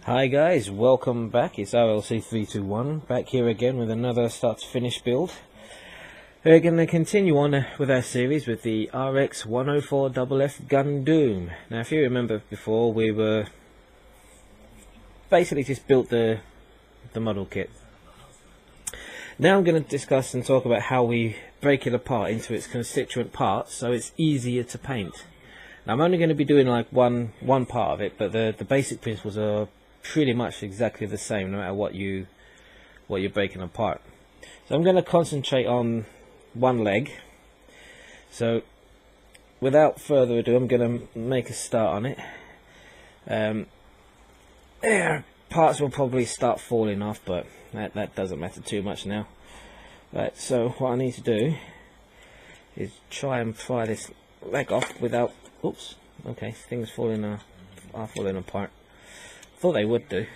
Hi guys, welcome back. It's RLC321 back here again with another start to finish build. We're going to continue on with our series with the RX104 FF Gundoom. Now if you remember before, we were basically just built the model kit. Now I'm going to discuss and talk about how we break it apart into its constituent parts so it's easier to paint. Now I'm only going to be doing like one part of it, but the basic principles are pretty much exactly the same no matter what you're breaking apart. So I'm going to concentrate on one leg. So without further ado, I'm going to make a start on it. Parts will probably start falling off, but that doesn't matter too much now. Right, so what I need to do is try and pry this leg off without, oops, okay, things are falling apart. Thought they would do.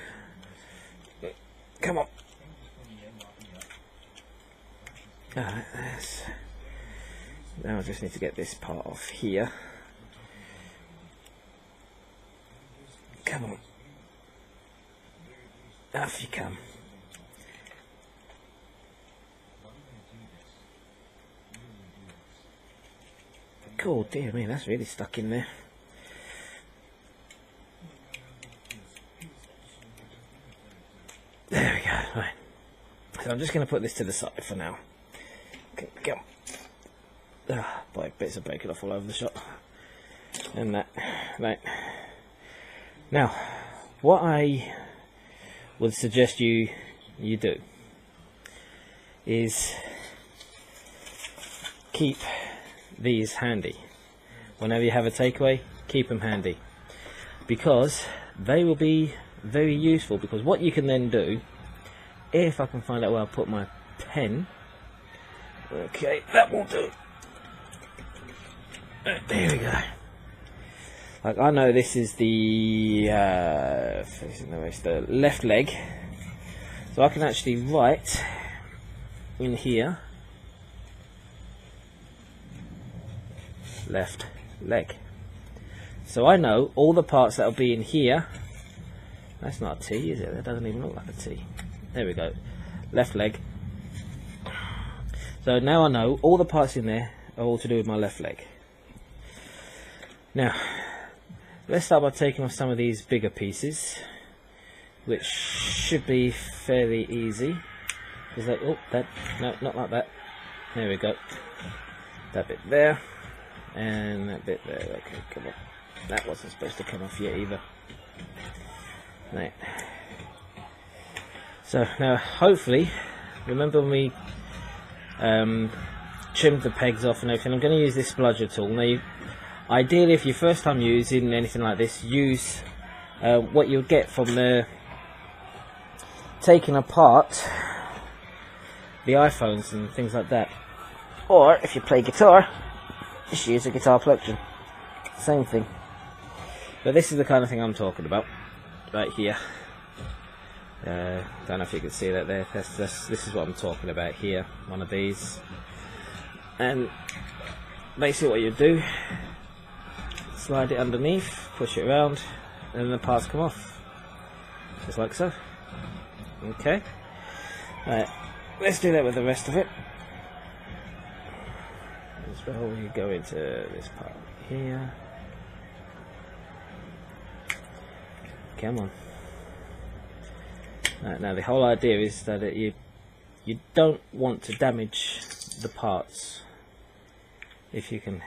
Come on. Alright, now I just need to get this part off here. Come on. Off you come. Cool, dear me, that's really stuck in there. There we go, right. So I'm just going to put this to the side for now. Okay, go. Boy, bits are breaking off all over the shop. And that, right. Now, what I would suggest you do is keep these handy. Whenever you have a takeaway, keep them handy, because they will be very useful. Because what you can then do, if I can find out where I put my pen, okay, that will do. There we go. Like, I know this is the left leg, so I can actually write in here left leg. So I know all the parts that will be in here. That's not a T, is it? That doesn't even look like a T. There we go. Left leg. So now I know all the parts in there are all to do with my left leg. Now, let's start by taking off some of these bigger pieces, which should be fairly easy. Is that, oh, that, no, not like that. There we go. That bit there, and that bit there. Okay, come on. That wasn't supposed to come off yet either. Right. So now, hopefully, remember when we trimmed the pegs off and everything, I'm going to use this spludger tool. Now, ideally, if you're first time using anything like this, use what you'll get from the taking apart the iPhones and things like that. Or, if you play guitar, just use a guitar pluction. Same thing. But this is the kind of thing I'm talking about. Right here. Don't know if you can see that there. This is what I'm talking about here. One of these. And basically what you do, slide it underneath, push it around, and then the parts come off. Just like so. Okay. Right. Let's do that with the rest of it. As well, we go into this part here. Come on. Right, now the whole idea is that you don't want to damage the parts if you can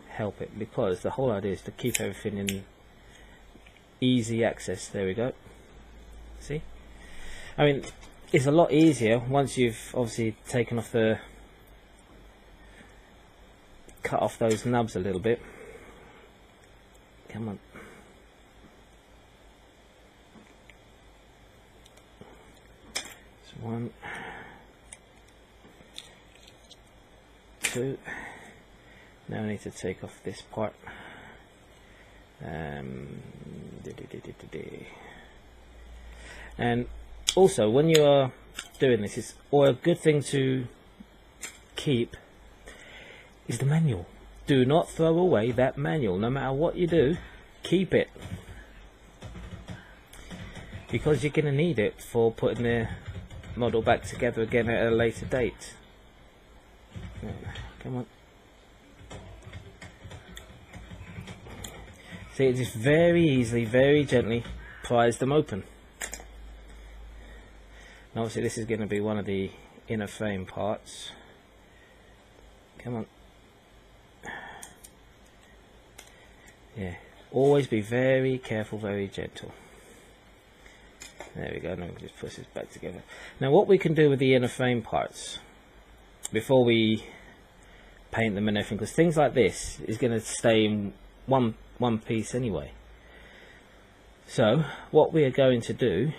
help it, because the whole idea is to keep everything in easy access. There we go. See? I mean, it's a lot easier once you've obviously taken off cut off those nubs a little bit. Come on. One, two. Now I need to take off this part. And also, when you are doing this, it's a good thing to keep is the manual. Do not throw away that manual. No matter what you do, keep it. because you're going to need it for putting the model back together again at a later date. Come on. See, it just very easily, very gently pries them open. And obviously this is going to be one of the inner frame parts. Come on. Yeah, always be very careful, very gentle. There we go. Now we can just push this back together. Now what we can do with the inner frame parts before we paint them and everything, because things like this is going to stay in one piece anyway. So what we are going to do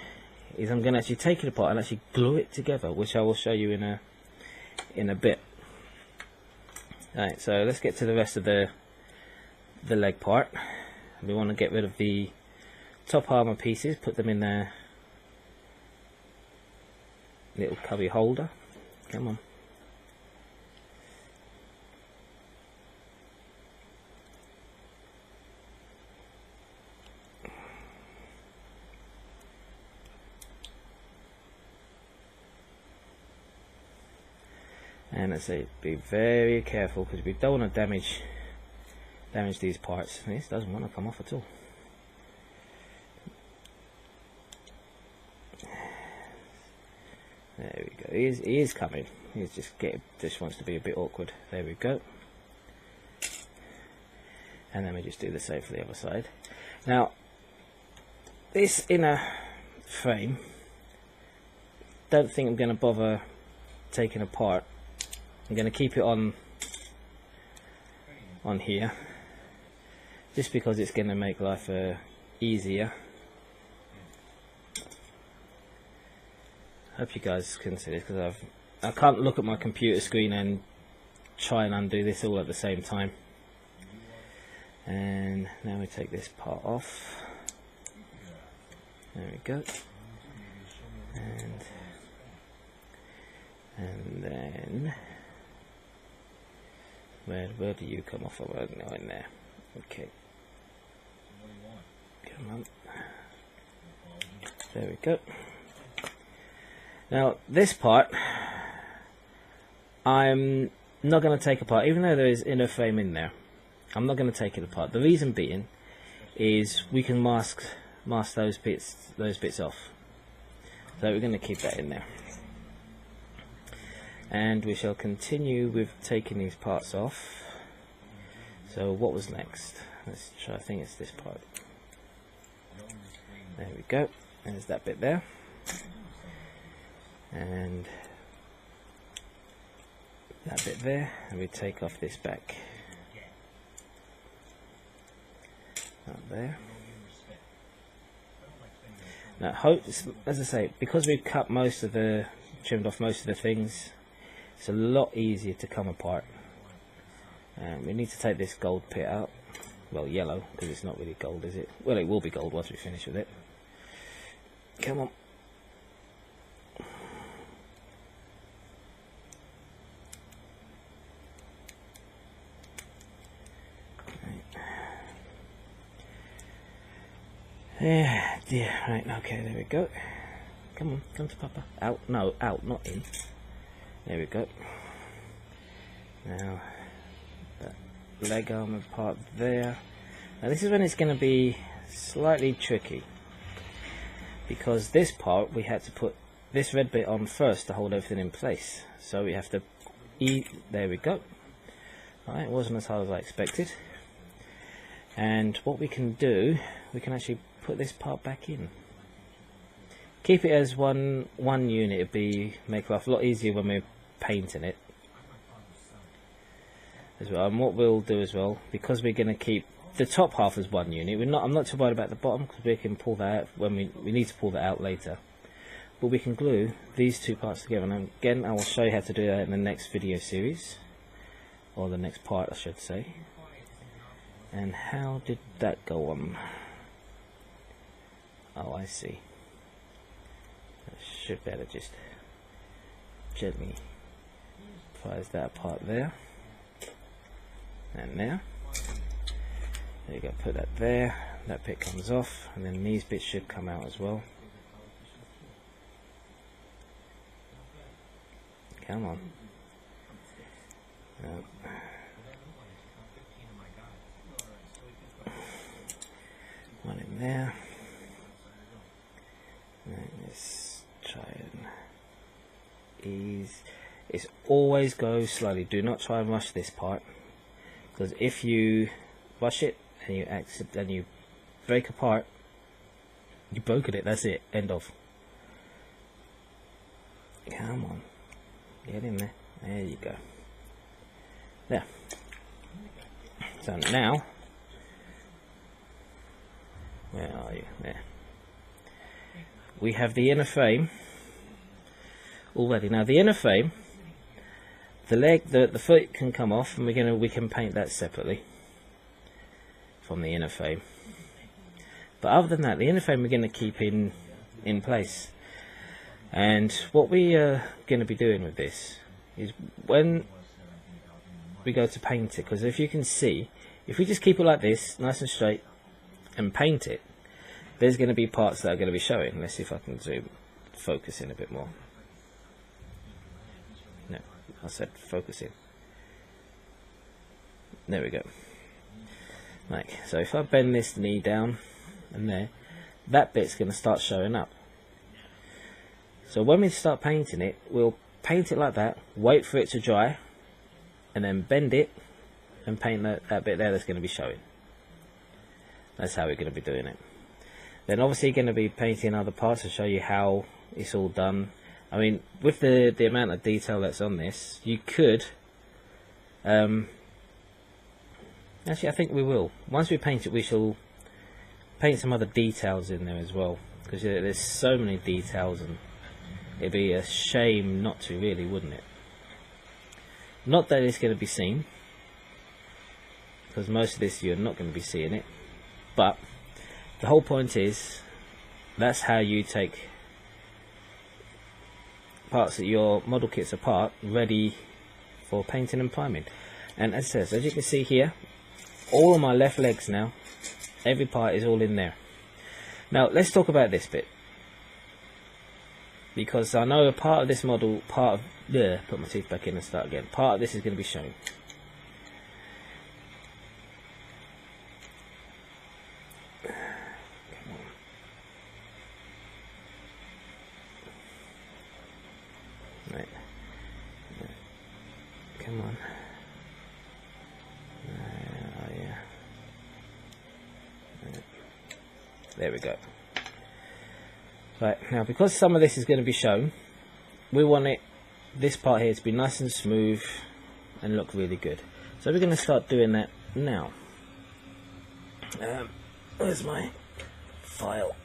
is I'm going to actually take it apart and actually glue it together, which I will show you in a bit. Alright, so let's get to the rest of the leg part. We want to get rid of the top armor pieces, put them in their little cubby holder. Come on. And I say, be very careful, because we don't want to damage these parts. This doesn't want to come off at all. There we go. He is coming. He's just wants to be a bit awkward. There we go. And then we just do the same for the other side. Now, this inner frame, don't think I'm going to bother taking apart. I'm going to keep it on here, just because it's going to make life easier. Hope you guys can see this, because I can't look at my computer screen and try and undo this all at the same time. And now we take this part off. There we go. And then where do you come off of? No, in there. Okay. Come on. There we go. Now this part I'm not going to take apart, even though there is inner frame in there. I'm not going to take it apart. The reason being is we can mask those bits off. So we're going to keep that in there. And we shall continue with taking these parts off. So what was next? Let's try, I think it's this part. There we go. There's that bit there. And that bit there. And we take off this back. Up there. Now, as I say, because we've trimmed off most of the things, it's a lot easier to come apart. We need to take this gold pit out. Well, yellow, because it's not really gold, is it? Well, it will be gold once we finish with it. Come on. Yeah, dear. Right, okay, there we go. Come on, come to Papa. Out, no, out, not in. There we go. Now, that leg armor part there. Now this is when it's going to be slightly tricky, because this part we had to put this red bit on first to hold everything in place. So we have to there we go. Alright, it wasn't as hard as I expected. And what we can do, we can actually put this part back in. Keep it as one unit. It'd make life a lot easier when we're painting it as well. And what we'll do as well, because we're going to keep the top half as one unit, I'm not too worried about the bottom, because we can pull that out when we need to pull that out later. But we can glue these two parts together, and again I will show you how to do that in the next video series, or the next part I should say. And how did that go on? Oh, I see. I should better just gently prise that apart there. And now, there you go, put that there. That bit comes off, and then these bits should come out as well. come on. No. One in there. Let's try and ease. It's always go slowly. Do not try and rush this part, because if you rush it and you break apart, you've broken it. That's it. End of. Come on, get in there. There you go. There. So now, where are you? There. We have the inner frame already. Now the inner frame, the leg, the foot can come off, and we can paint that separately from the inner frame. But other than that, the inner frame we're going to keep in place. And what we are going to be doing with this is when we go to paint it, because if you can see, if we just keep it like this, nice and straight, and paint it, there's going to be parts that are going to be showing. Let's see if I can focus in a bit more. No, I said focus in. There we go. Like, so if I bend this knee down and there, that bit's going to start showing up. So when we start painting it, we'll paint it like that, wait for it to dry, and then bend it and paint that bit there that's going to be showing. That's how we're going to be doing it. Then obviously you're going to be painting other parts to show you how it's all done. I mean, with the amount of detail that's on this, you could actually, I think we will. Once we paint it, we shall paint some other details in there as well, because there's so many details, and it'd be a shame not to, really, wouldn't it? Not that it's going to be seen, because most of this you're not going to be seeing it, but the whole point is that's how you take parts of your model kits apart, ready for painting and priming. And as it says, as you can see here, all of my left legs now, every part is all in there. Now let's talk about this bit, because I know a part of this model, put my teeth back in and start again, part of this is going to be shown. Right. Come on. Yeah. Right. There we go. Right, now because some of this is going to be shown, we want this part here to be nice and smooth and look really good. So we're going to start doing that now. Where's my file?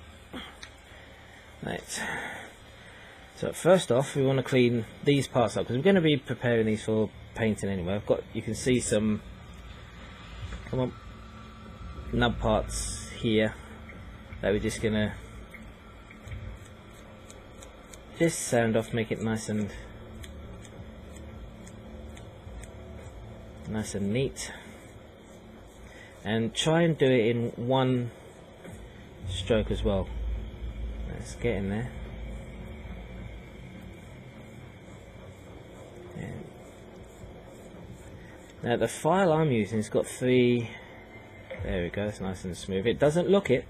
Right. So first off, we want to clean these parts up, because we're going to be preparing these for painting anyway. You can see some, nub parts here that we're just going to sand off, make it nice and neat, and try and do it in one stroke as well. Let's get in there. Now the file I'm using has got 3, there we go, it's nice and smooth. It doesn't look it,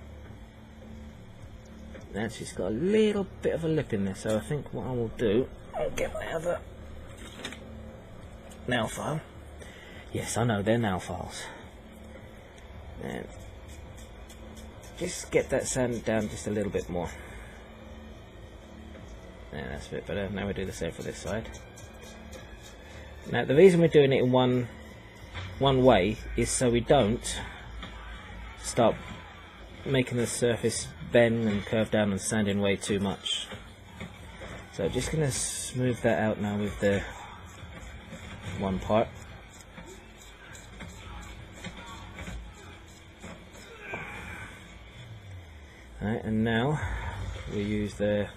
actually it's got a little bit of a lip in there, so I think what I will do, I'll get my other nail file. Yes, I know, they're nail files. And just get that sanded down just a little bit more. Yeah, that's a bit better. Now we do the same for this side. Now the reason we're doing it in one way is so we don't start making the surface bend and curve down and sanding way too much. So just going to smooth that out now with the one part. Alright, and now we use the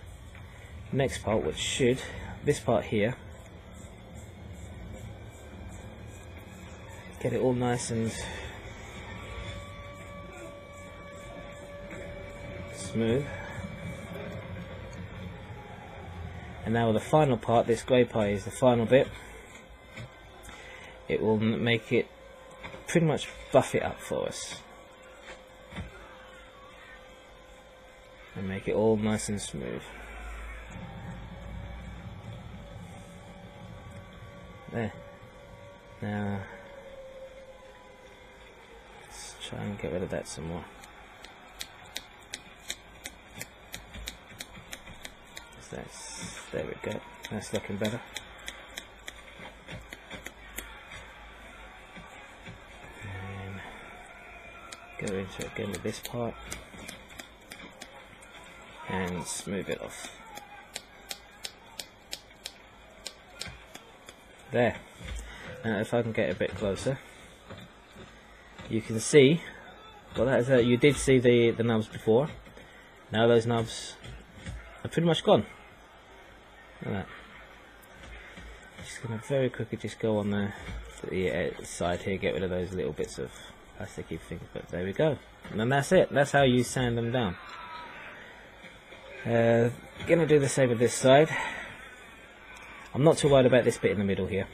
next part, which should, this part here, get it all nice and smooth. And now the final part, this grey part is the final bit. It will make it pretty much buff it up for us and make it all nice and smooth. There. Now let's try and get rid of that some more. There we go. That's looking better. And go into it again with this part and smooth it off. There. Now if I can get a bit closer, you can see, well, that is you did see the nubs before. Now those nubs are pretty much gone. Look at that. Just going to very quickly just go on the side here, get rid of those little bits of plasticky things, but there we go. And then that's it. That's how you sand them down. Going to do the same with this side. I'm not too worried about this bit in the middle here.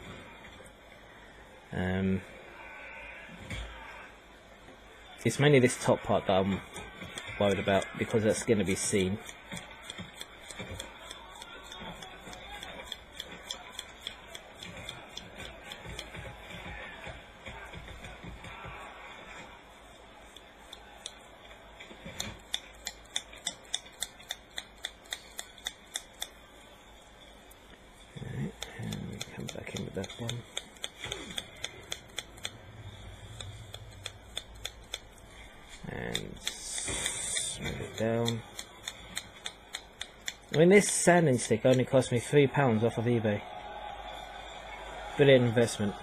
It's mainly this top part that I'm worried about because that's going to be seen. Back in with that one. And smooth it down. I mean, this sanding stick only cost me £3 off of eBay. Brilliant investment.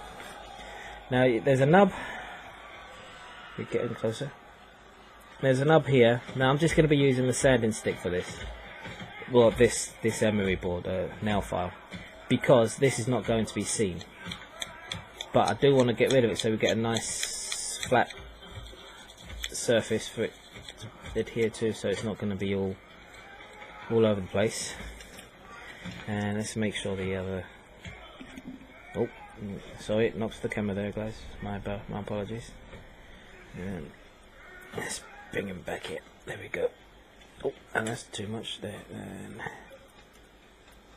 Now there's a nub. We're getting closer. There's a nub here. Now I'm just going to be using the sanding stick for this. Well, this emery board nail file, because this is not going to be seen. But I do want to get rid of it so we get a nice flat surface for it to adhere to, so it's not going to be all over the place. And let's make sure the other... Oh, sorry, it knocks the camera there, guys. My apologies. And let's bring him back here. There we go. Oh, and that's too much there. And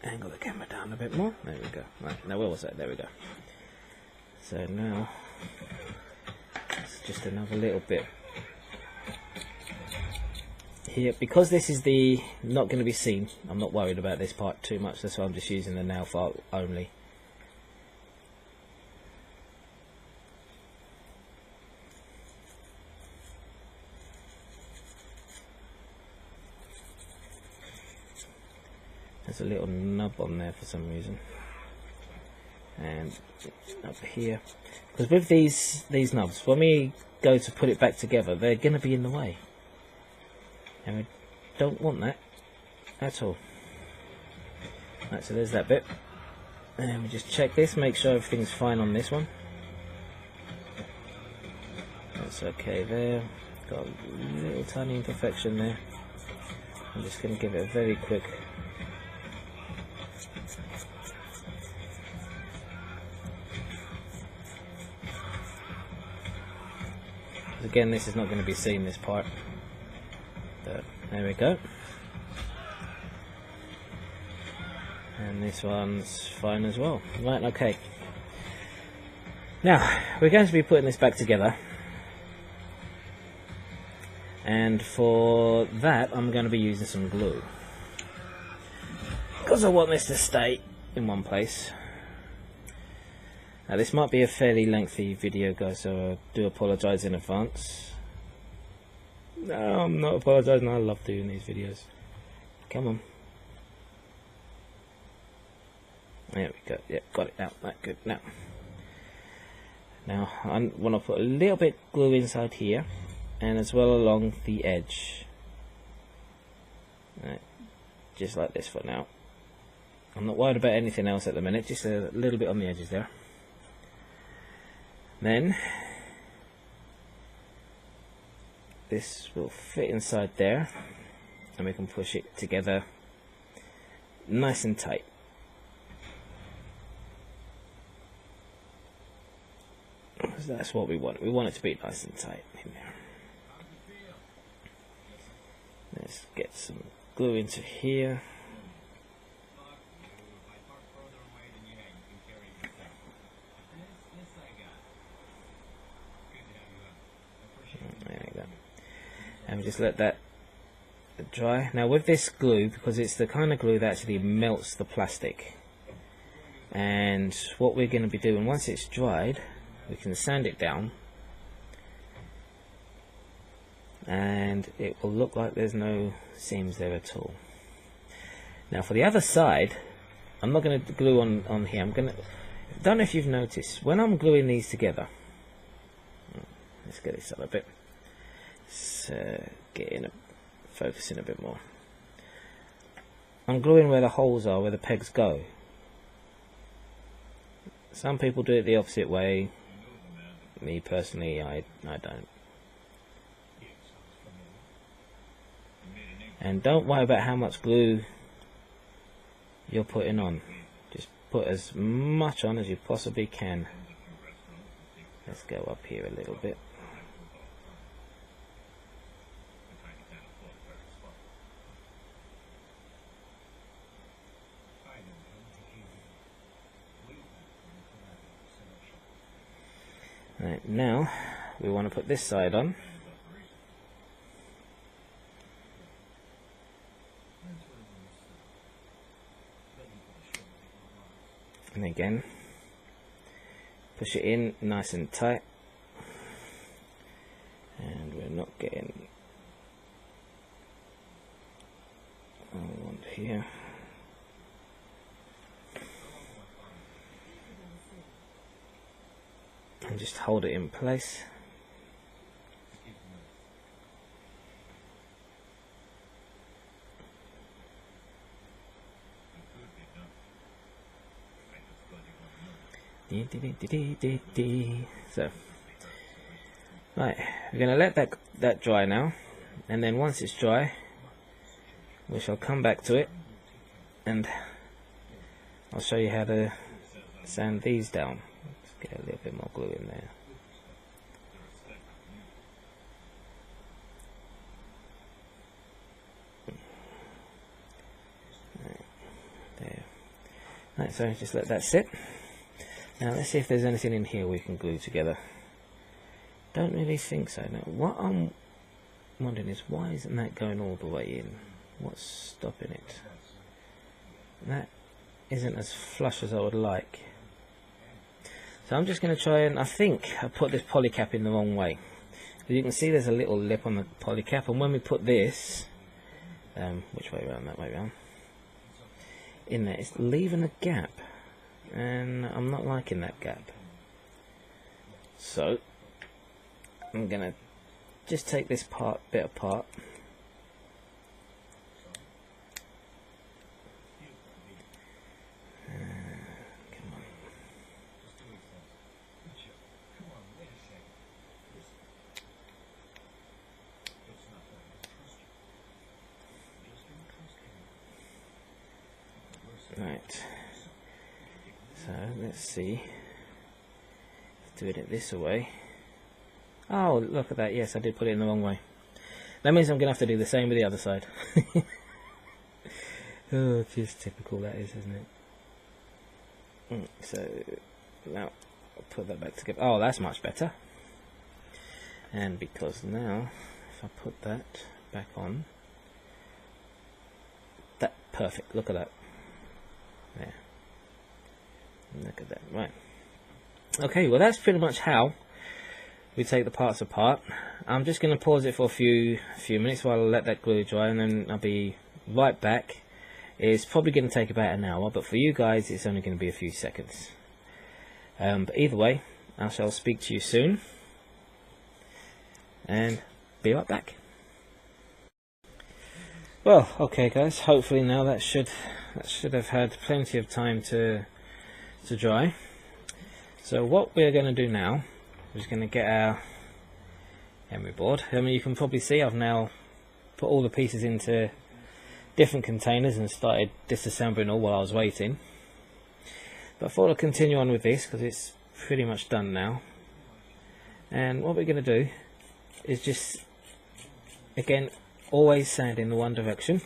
angle the camera down a bit more. There we go. Right, now where was that? There we go. So now it's just another little bit here, because this is not going to be seen. I'm not worried about this part too much. That's why I'm just using the nail file only. There's a little nub on there for some reason, and up here, because with these nubs, when we go to put it back together, they're going to be in the way, and we don't want that at all. Right, so there's that bit, and we just check this, make sure everything's fine on this one. That's okay there. Got a little tiny imperfection there. I'm just going to give it a very quick. Again, this is not going to be seen, this part, but there we go. And this one's fine as well. Right, okay. Now we're going to be putting this back together, and for that I'm going to be using some glue, because I want this to stay in one place. Now this might be a fairly lengthy video, guys, so I do apologise in advance. No, I'm not apologising, I love doing these videos. Come on. There we go, yeah, got it now, right, good. Now I want to put a little bit glue inside here, and as well along the edge. Right, just like this for now. I'm not worried about anything else at the minute, just a little bit on the edges there. Then this will fit inside there, and we can push it together nice and tight. That's what we want. We want it to be nice and tight in there. Let's get some glue into here. There we go. And we just let that dry. Now with this glue, because it's the kind of glue that actually melts the plastic, and what we're going to be doing once it's dried, we can sand it down and it will look like there's no seams there at all. Now for the other side, I'm not going to glue on here. Don't know if you've noticed, when I'm gluing these together, let's get this up a bit, let's focus in a bit more. I'm gluing where the holes are, where the pegs go. Some people do it the opposite way. Me personally, I don't. And don't worry about how much glue you're putting on. Just put as much on as you possibly can. Let's go up here a little bit. Right, now we want to put this side on. And again, push it in nice and tight. And we're not getting what we want here. And just hold it in place. So, right, we're going to let that dry now, and then once it's dry, we shall come back to it, and I'll show you how to sand these down. Let's get a little bit more glue in there. There. Right, so just let that sit. Now let's see if there's anything in here we can glue together. Don't really think so. Now what I'm wondering is, why isn't that going all the way in? What's stopping it? That isn't as flush as I would like. So I'm just going to try, and I think I put this polycap in the wrong way. As you can see, there's a little lip on the polycap, and when we put this, which way around? That way around. In there, it's leaving a gap. And I'm not liking that gap, so I'm gonna just take this bit apart, come on. Right. So let's see, doing it this way. Oh, look at that. Yes, I did put it in the wrong way. That means I'm going to have to do the same with the other side. Oh, just typical that is, isn't it? So now I'll put that back together. Oh, that's much better. And because now, if I put that back on, that perfect. Look at that. There. Look at that. Right. Okay, well that's pretty much how we take the parts apart. I'm just going to pause it for a few minutes while I let that glue dry, and then I'll be right back. It's probably going to take about an hour, but for you guys it's only going to be a few seconds. But either way, I shall speak to you soon, and be right back. Well, okay guys, hopefully now that should have had plenty of time to dry. So what we're going to do now is going to get our emery board. I mean, you can probably see I've now put all the pieces into different containers and started disassembling all while I was waiting. But I thought I'd continue on with this because it's pretty much done now. And what we're going to do is just, again, always sand in the one direction.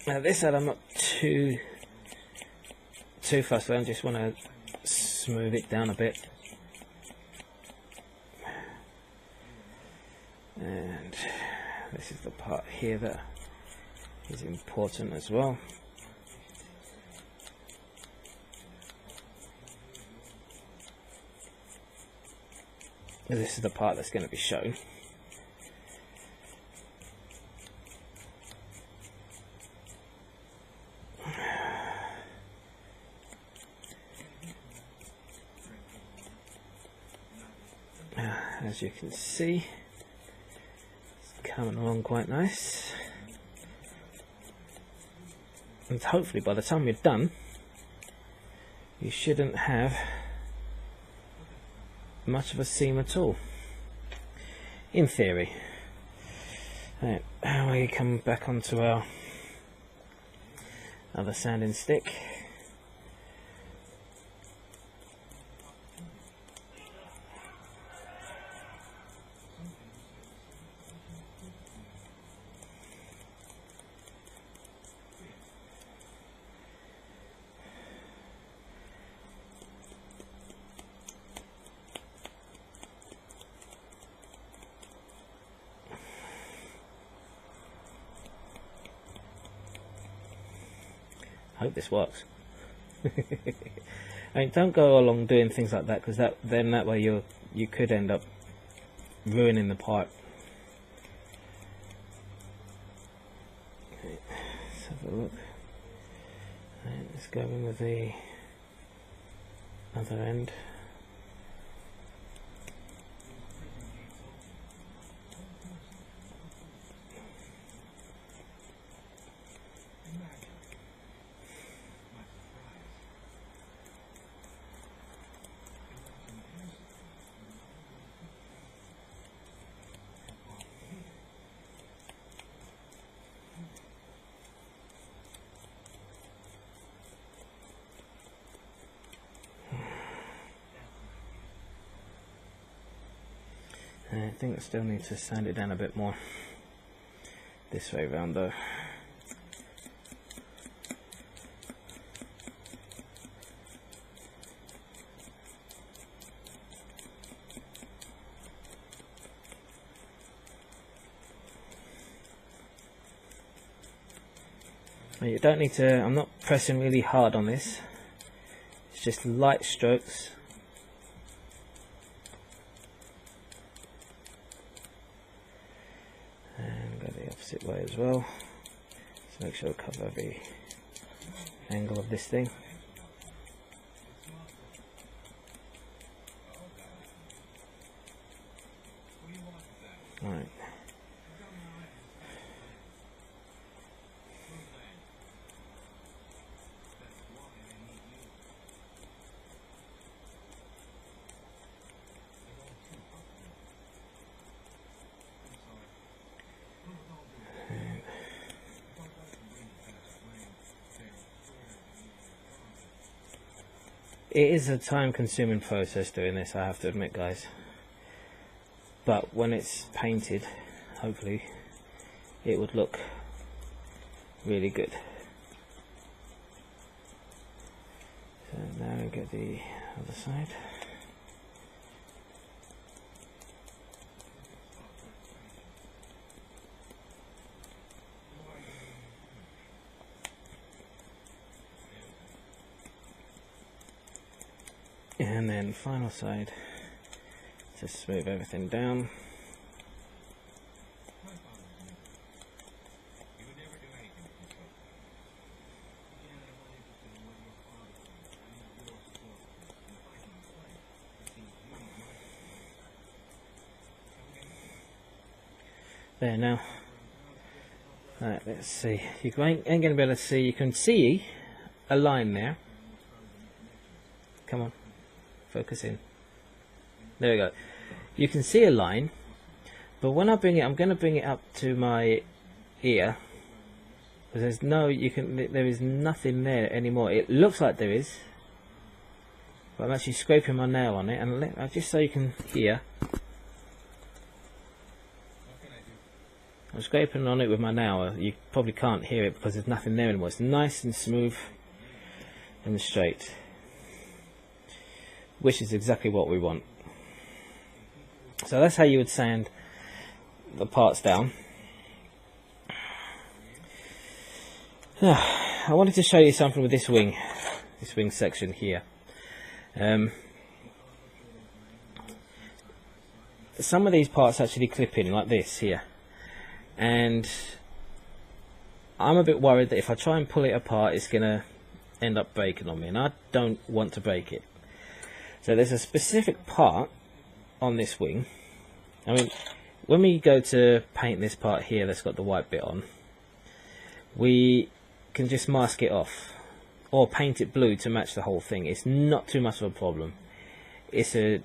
Now this side I'm not too fussed with, I just want to smooth it down a bit. And this is the part here that is important as well. This is the part that's going to be shown. As you can see, it's coming along quite nice, and hopefully by the time you're done you shouldn't have much of a seam at all, in theory. Right, now we come back onto our other sanding stick. I hope this works. I mean, don't go along doing things like that, because that way you could end up ruining the part. Okay, let's have a look. Right, let's go in with the other end. I think I still need to sand it down a bit more this way round though. You don't need to, I'm not pressing really hard on this, it's just light strokes. Opposite way as well, so make sure I cover every angle of this thing. Right. It is a time-consuming process doing this, I have to admit, guys. But when it's painted, hopefully, it would look really good. So now we get the other side. And then final side, to smooth everything down. There now. Right, let's see. You ain't going to be able to see. You can see a line there. Come on. Focus in. There we go. You can see a line, But when I bring it, I'm going to bring it up to my ear. Because there is nothing there anymore. It looks like there is. But I'm actually scraping my nail on it, and just so you can hear. I'm scraping on it with my nail. You probably can't hear it because there's nothing there anymore. It's nice and smooth and straight, which is exactly what we want. So that's how you would sand the parts down. I wanted to show you something with this wing section here. Some of these parts actually clip in like this here, and I'm a bit worried that if I try and pull it apart, it's gonna end up breaking on me, and I don't want to break it. So there's a specific part on this wing. I mean, when we go to paint this part here that's got the white bit on, we can just mask it off or paint it blue to match the whole thing. It's not too much of a problem. We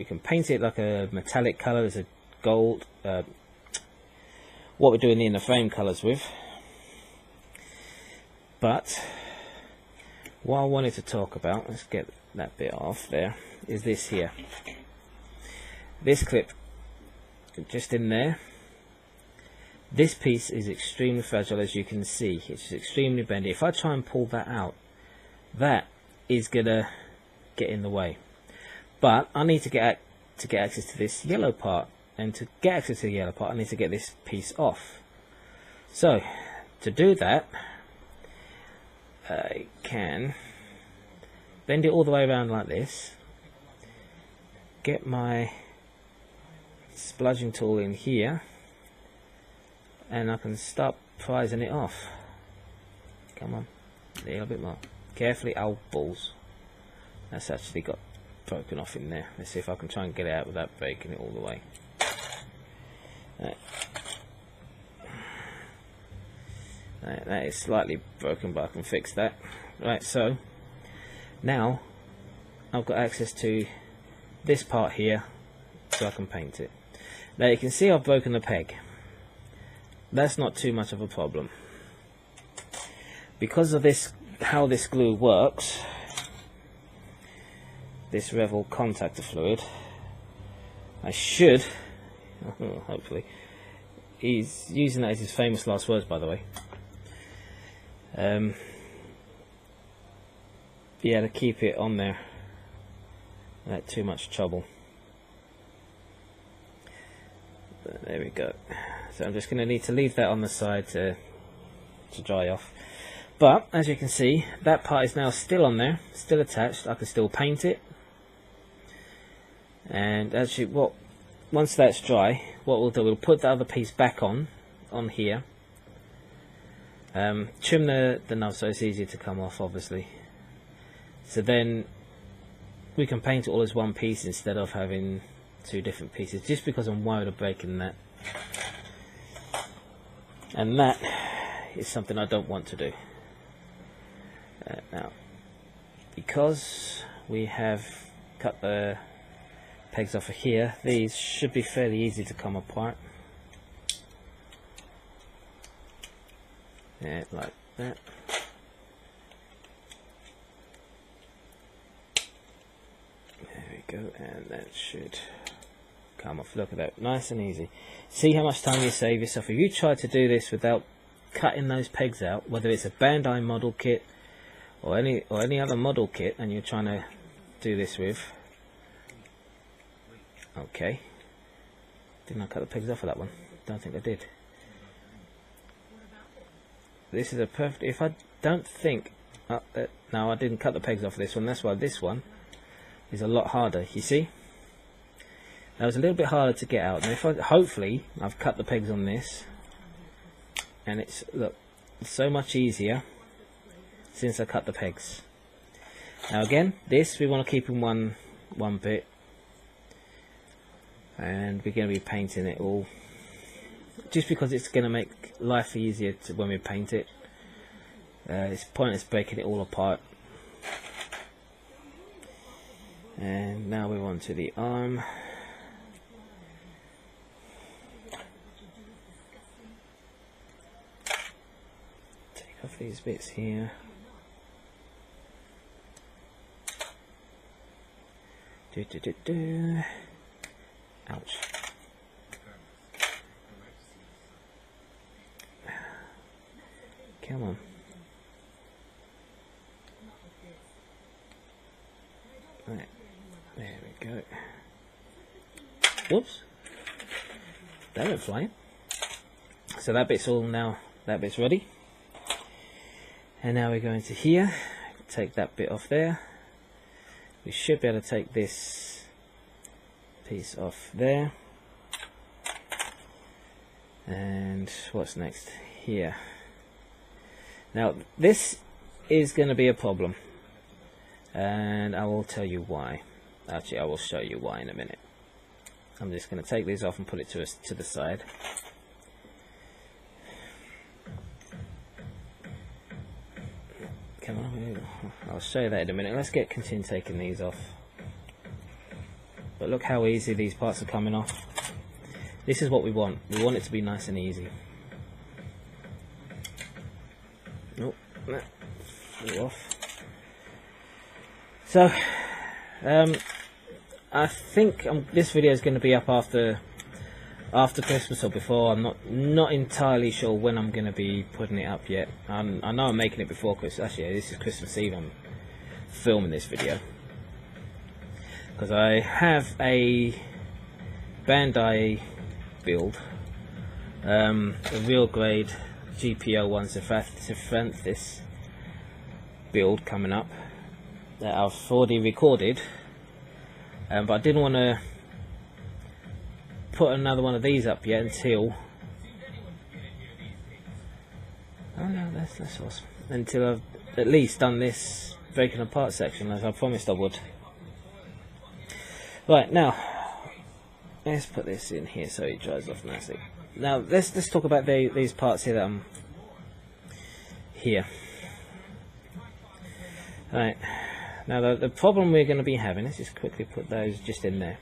can paint it like a metallic colour, as a gold, what we're doing in the frame colours with. But what I wanted to talk about, let's get that bit off there, is this here. This clip, just in there. This piece is extremely fragile, as you can see. It's extremely bendy. If I try and pull that out, that is gonna get in the way. But I need to get access to this yellow part, and to get access to the yellow part, I need to get this piece off. So to do that, I can bend it all the way around like this, get my spludging tool in here, and I can start prizing it off. Come on, a little bit more. Carefully, oh balls. That's actually got broken off in there. Let's see if I can try and get it out without breaking it all the way. That is slightly broken, but I can fix that. Right, so now I've got access to this part here, so I can paint it. Now you can see I've broken the peg. That's not too much of a problem. Because of this, how this glue works, this Revel contactor fluid, I should, hopefully, he's using that as his famous last words, by the way, be able to keep it on there without too much trouble. But there we go. So I'm just going to need to leave that on the side to dry off. But as you can see, that part is now still on there, still attached. I can still paint it. And actually, once that's dry, what we'll do, we'll put the other piece back on here. Trim the knob so it's easier to come off, obviously. So then we can paint it all as one piece instead of having two different pieces, just because I'm worried of breaking that. And that is something I don't want to do. Now, because we have cut the pegs off of here, these should be fairly easy to come apart. Yeah, like that. There we go, and that should come off. Look at that, nice and easy. See how much time you save yourself. If you try to do this without cutting those pegs out, whether it's a Bandai model kit or any other model kit, and you're trying to do this with, okay, didn't I cut the pegs off of that one? Don't think I did. This is a perfect, if I don't think, no, I didn't cut the pegs off of this one. That's why this one is a lot harder. You see, that was a little bit harder to get out. And if hopefully I've cut the pegs on this, and it's, look, it's so much easier since I cut the pegs. Now again, this we want to keep in one bit, and we're going to be painting it all, just because it's going to make life easier when we paint it. It's pointless breaking it all apart. And now we're on to the arm. off these bits here. Ouch. Come on. Right, there we go. Whoops. That went flying. So that bit's all now, that bit's ready. And now we're going to here, take that bit off there. We should be able to take this piece off there. And what's next? Here. Now this is going to be a problem, and I will tell you why. Actually, I will show you why in a minute. I'm just going to take these off and put it to the side. Come on, I'll show you that in a minute. Let's continue taking these off. But look how easy these parts are coming off. This is what we want. We want it to be nice and easy. Nope, that flew off. So, I think this video is going to be up after Christmas or before. I'm not entirely sure when I'm going to be putting it up yet. I know I'm making it before Christmas. Actually, this is Christmas Eve. I'm filming this video because I have a Bandai build, a real grade GPO one Cephranthus build coming up that I've already recorded, but I didn't want to put another one of these up yet until that's awesome, until I've at least done this breaking apart section as I promised I would. Right, now let's put this in here so it dries off nicely. Now let's talk about these parts here that I'm here. Right, now the problem we're going to be having, let's just quickly put those just in there,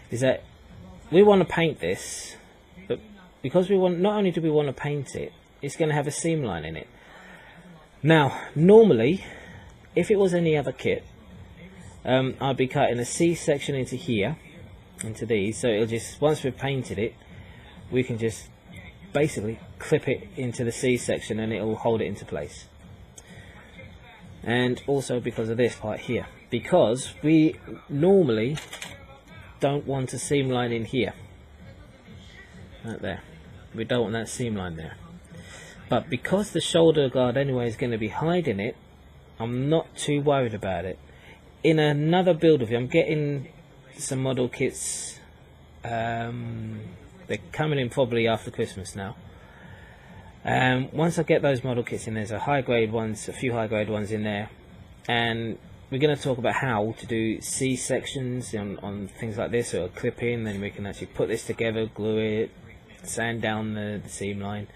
is that we want to paint this, but because we want, not only do we want to paint it, it's going to have a seam line in it. Now normally if it was any other kit, I'd be cutting a C section into here, into these, so it'll just, once we've painted it, we can just basically clip it into the C section and it'll hold it into place. And also because of this part here, because we normally don't want a seam line in here, right there, we don't want that seam line there, but because the shoulder guard anyway is going to be hiding it, I'm not too worried about it. In another build of it, I'm getting some model kits, they're coming in probably after Christmas now. Once I get those model kits in, there's a high grade ones, a few high grade ones in there, and we're going to talk about how to do C sections on things like this, or a clip in, then we can actually put this together, glue it, sand down the seam line.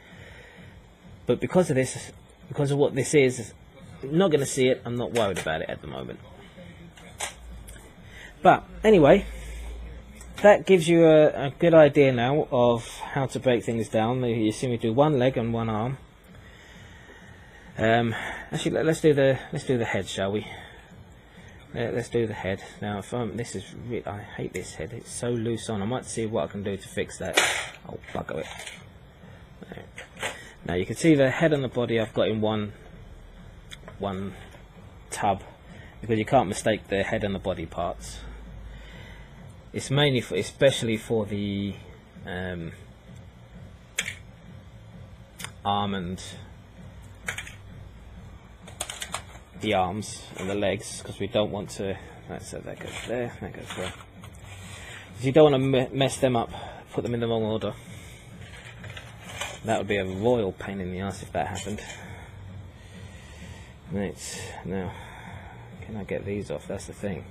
But because of this, because of what this is, I'm not going to see it, I'm not worried about it at the moment. But anyway, that gives you a good idea now of how to break things down. You see me do one leg and one arm. Actually, let's do the head, shall we? Let's do the head now. This is I hate this head. It's so loose on. I might see what I can do to fix that. Oh, bugger it! Right. Now you can see the head and the body I've got in one tub, because you can't mistake the head and the body parts. It's mainly for, especially for the arm and the arms and the legs, because we don't want to. So that goes there, that goes there. Because you don't want to mess them up, put them in the wrong order. That would be a royal pain in the ass if that happened. Right, now, can I get these off? That's the thing.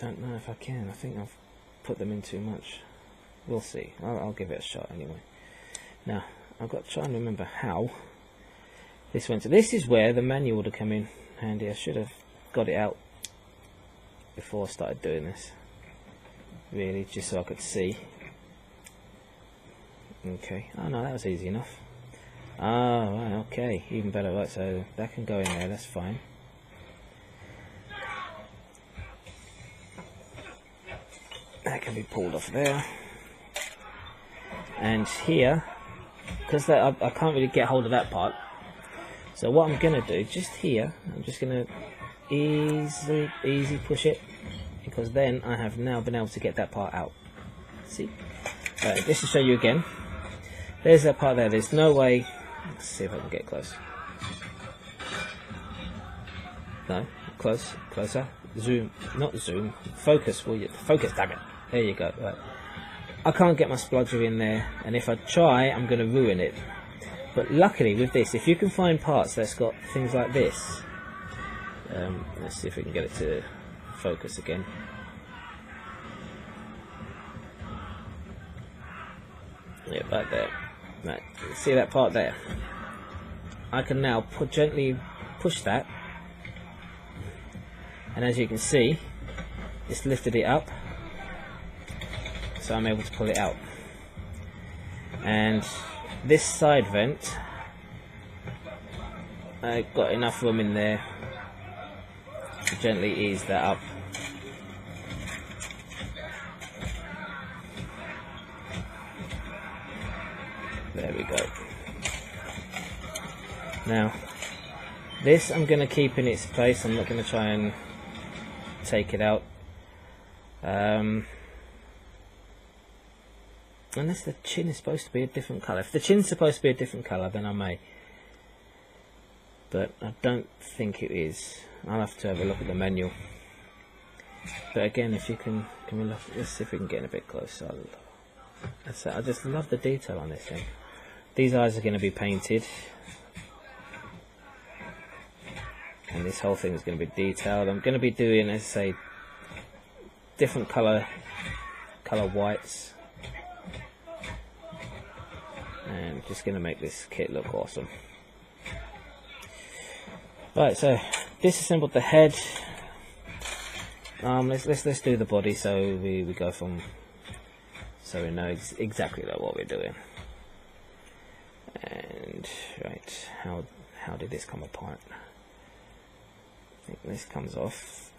Don't know if I can. I think I've put them in too much. We'll see. I'll give it a shot anyway. Now, I've got to try and remember how This went to, this is where the manual would have come in handy. I should have got it out before I started doing this, really, just so I could see. Okay, oh no, that was easy enough. Ah, right, okay, even better. Right, so that can go in there, that's fine. That can be pulled off there. And here, because I can't really get hold of that part, so what I'm going to do, just here, I'm just going to easy push it, because then I have now been able to get that part out. See? Right, just to show you again, there's that part there, there's no way, let's see if I can get close. No, closer, zoom, not zoom, focus, will you? Focus, damn it. There you go, right. I can't get my splodger in there, and if I try, I'm going to ruin it. But luckily with this, if you can find parts that's got things like this, let's see if we can get it to focus again. Yeah, right there. Right, see that part there? I can now gently push that, and as you can see, it's lifted it up, so I'm able to pull it out. And this side vent, I've got enough room in there to gently ease that up. There we go. Now, this I'm going to keep in its place. I'm not going to try and take it out. Unless the chin is supposed to be a different colour. If the chin's supposed to be a different colour, then I may. But I don't think it is. I'll have to have a look at the manual. But again, if you can we look, let's see if we can get in a bit closer. I just love the detail on this thing. These eyes are going to be painted. And this whole thing is going to be detailed. I'm going to be doing, as I say, different colour whites. And just going to make this kit look awesome. Right, so disassembled the head. Let's do the body, so we go from, so we know exactly what we're doing. And right, how did this come apart? I think this comes off.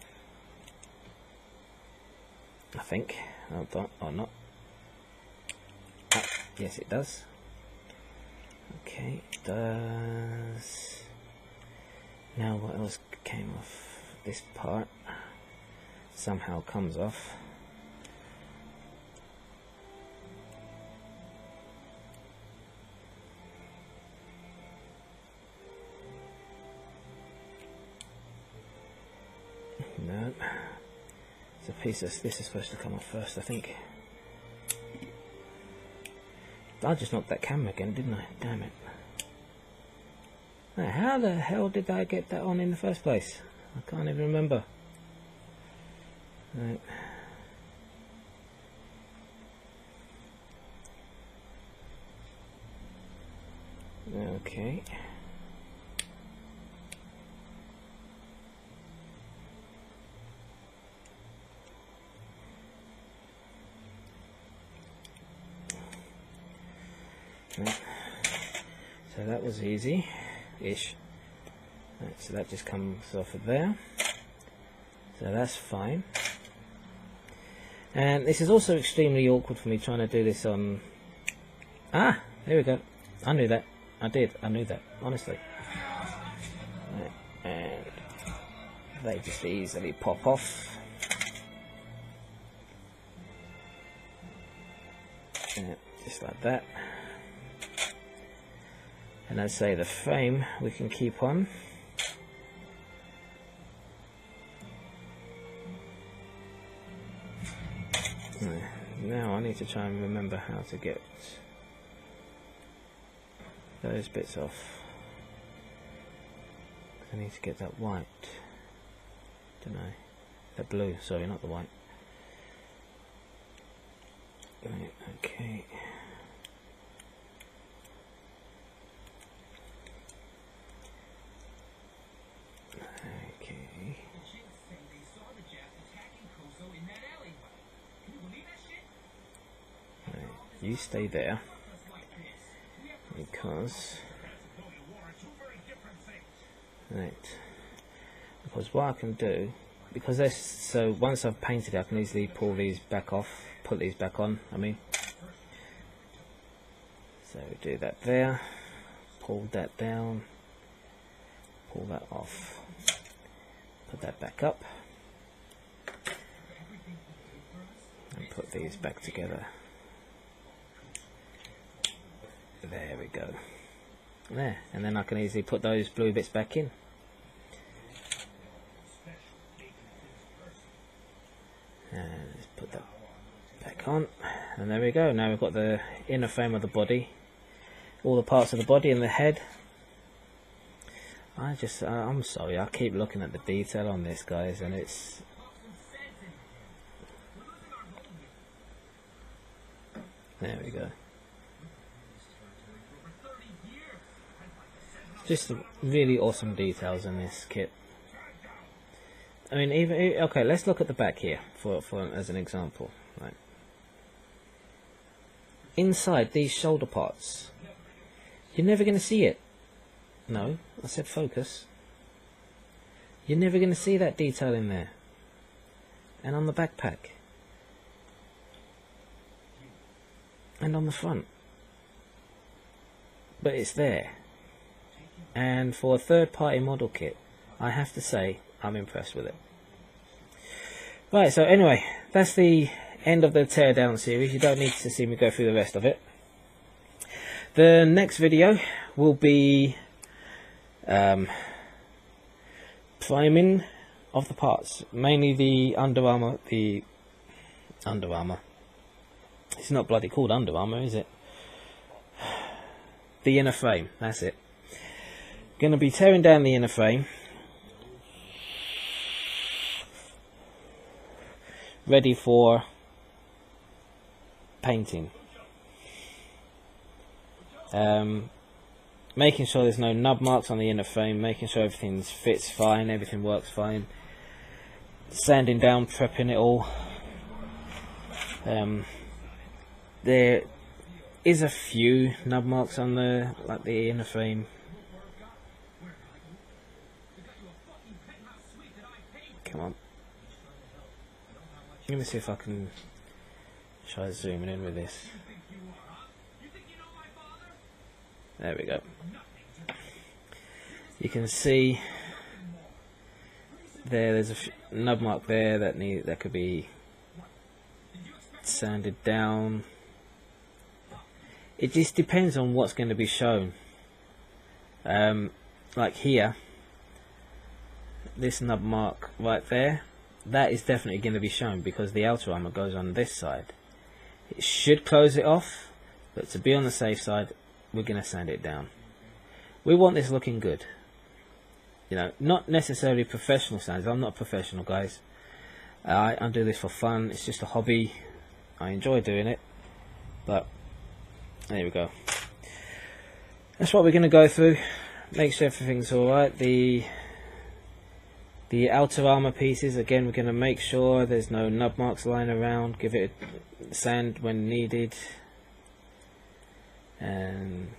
I think. Hold on, or not. Ah, yes, it does. Okay, it does. Now what else came off? This part somehow comes off. No, it's a piece of this is supposed to come off first, I think. I just knocked that camera again, didn't I? Damn it. Now, how the hell did I get that on in the first place? I can't even remember. Right. Okay. Right. So that was easy-ish. Right, so that just comes off of there. So that's fine. And this is also extremely awkward for me trying to do this on... Ah! There we go. I knew that. I knew that. Honestly. Right. And they just easily pop off. And just like that. And I'd say the frame we can keep on. Now I need to try and remember how to get those bits off. I need to get that white, don't I? The blue, sorry, not the white. Right, okay. you stay there, because what I can do, because this, so once I've painted it, I can easily pull these back off, put these back on, I mean. So we do that there, pull that down, pull that off, put that back up, and put these back together. There we go. There, and then I can easily put those blue bits back in. And let's put that back on, and there we go. Now we've got the inner frame of the body, all the parts of the body and the head. I'm sorry, I keep looking at the detail on this, guys, and it's there we go. Just really awesome details in this kit. I mean, even okay, let's look at the back here for as an example. Right. Inside these shoulder parts, you're never going to see it. No, I said focus. You're never going to see that detail in there. And on the backpack. And on the front. But it's there. And for a third-party model kit, I have to say, I'm impressed with it. Right, so anyway, that's the end of the teardown series. You don't need to see me go through the rest of it. The next video will be priming of the parts, mainly the Under Armour. It's not bloody called Under Armour, is it? The inner frame, that's it. Going to be tearing down the inner frame, ready for painting. Making sure there's no nub marks on the inner frame, making sure everything fits fine, everything works fine. Sanding down, prepping it all. There is a few nub marks on the inner frame. Come on. Let me see if I can try zooming in with this. There we go. You can see there's a nub mark there that could be sanded down. It just depends on what's going to be shown. Like here, this nub mark right there, that is definitely going to be shown because the outer armour goes on this side. It should close it off, but to be on the safe side, we're going to sand it down. We want this looking good. You know, not necessarily professional sands. I'm not a professional, guys. I do this for fun. It's just a hobby. I enjoy doing it. But there we go. That's what we're going to go through. Make sure everything's alright. The outer armour pieces, again, we're going to make sure there's no nub marks lying around. Give it a sand when needed. And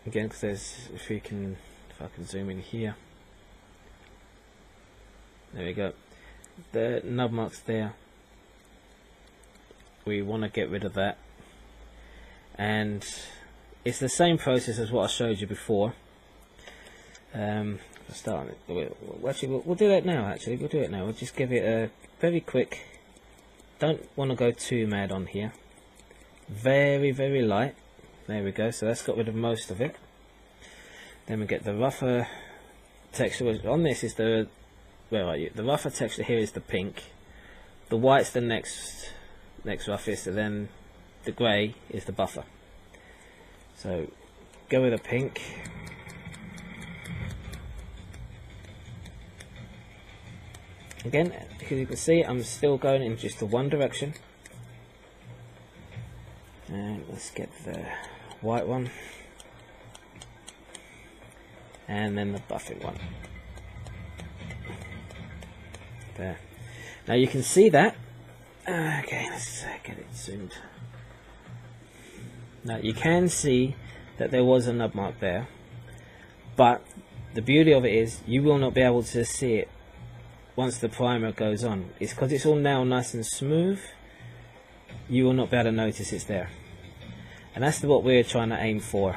again, because if I can zoom in here, there we go. The nub marks there, we want to get rid of that. And it's the same process as what I showed you before. We'll do that now. Actually, we'll do it now. We'll just give it a very quick. Don't want to go too mad on here. Very, very light. There we go. So that's got rid of most of it. Then we get the rougher texture. On this is the, where are you? The rougher texture here is the pink. The white's the next roughest, and then the grey is the buffer. So go with a pink. Again, as you can see, I'm still going in just the one direction. And let's get the white one. And then the buffing one. There. Now you can see that. Okay, let's get it zoomed. Now you can see that there was a nub mark there, but the beauty of it is you will not be able to see it once the primer goes on. It's because it's all now nice and smooth, you will not be able to notice it's there. And that's what we're trying to aim for.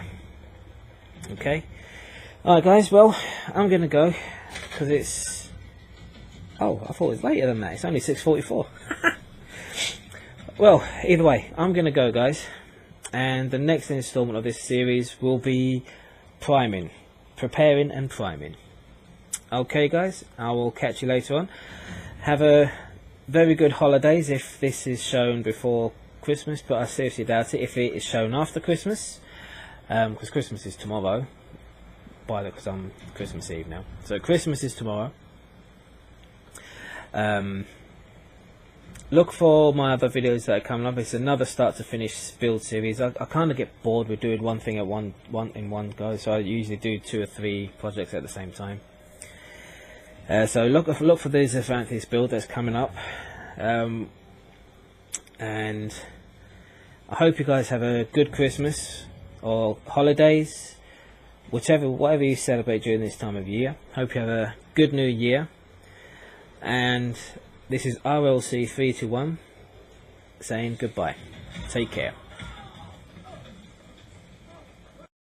Okay, alright guys, well I'm gonna go because it's, oh, I thought it was later than that. It's only 6:44. Well, either way, I'm gonna go guys, and the next installment of this series will be priming, preparing and priming. Okay guys, I will catch you later on. Have a very good holidays if this is shown before Christmas, but I seriously doubt it if it is shown after Christmas, because Christmas is tomorrow, because I'm Christmas Eve now, so Christmas is tomorrow. Look for my other videos that are coming up. It's another start to finish build series. I kind of get bored with doing one thing at one go, so I usually do 2 or 3 projects at the same time. So look for this Advances build that's coming up, and I hope you guys have a good Christmas or holidays, whatever you celebrate during this time of year. Hope you have a good new year. And this is RLC321 saying goodbye. Take care.